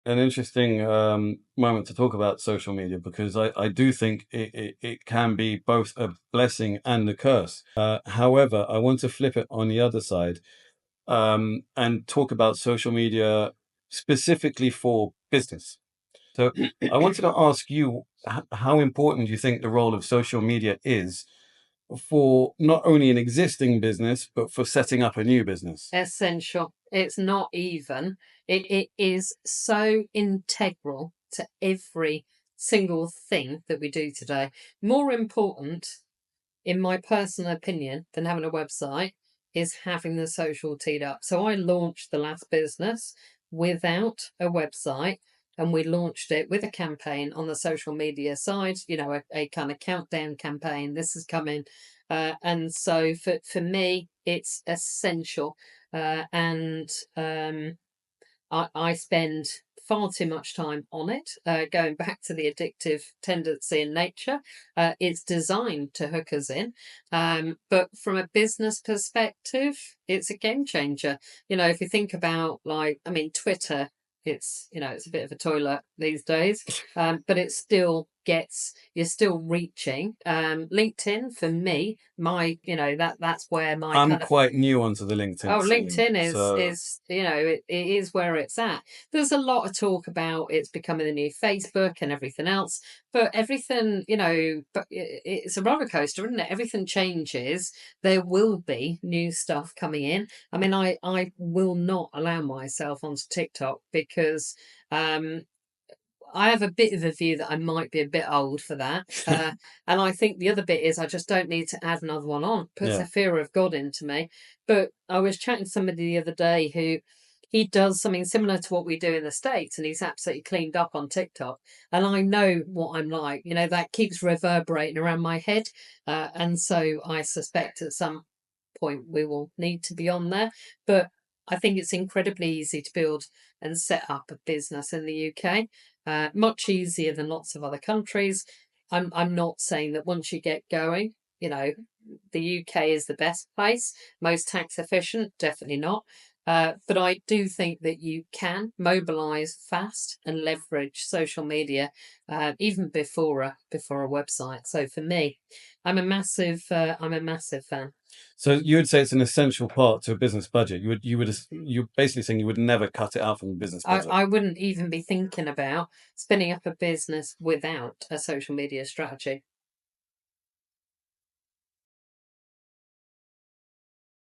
an interesting moment to talk about social media because I do think it can be both a blessing and a curse. However, I want to flip it on the other side and talk about social media specifically for business. So I wanted to ask you how important you think the role of social media is for not only an existing business, but for setting up a new business. Essential. It's not even. It is so integral to every single thing that we do today. More important, in my personal opinion, than having a website is having the social teed up. So I launched the last business without a website, and we launched it with a campaign on the social media side, a kind of countdown campaign. This is coming. And so for me, it's essential. And I spend far too much time on it. Going back to the addictive tendency in nature, it's designed to hook us in. But from a business perspective, it's a game changer. If you think about, Twitter, it's a bit of a toilet these days, but it still you're still reaching. LinkedIn for me, that's where my I'm kind of quite new onto the LinkedIn Oh, scene, LinkedIn is so is it is where it's at. There's a lot of talk about it's becoming the new Facebook and everything else, but everything but it's a roller coaster, isn't it? Everything changes. There will be new stuff coming in. I mean, I will not allow myself onto TikTok because I have a bit of a view that I might be a bit old for that. And I think the other bit is I just don't need to add another one on. Puts yeah. a fear of God into me. But I was chatting to somebody the other day who he does something similar to what we do in the States, and he's absolutely cleaned up on TikTok. And I know what I'm like, that keeps reverberating around my head. And so I suspect at some point we will need to be on there. But I think it's incredibly easy to build and set up a business in the UK. Much easier than lots of other countries. I'm not saying that once you get going, the UK is the best place, most tax efficient, definitely not. But I do think that you can mobilize fast and leverage social media even before a website. So for me, I'm a massive fan. So you would say it's an essential part to a business budget. You're basically saying you would never cut it out from the business budget. I wouldn't even be thinking about spinning up a business without a social media strategy.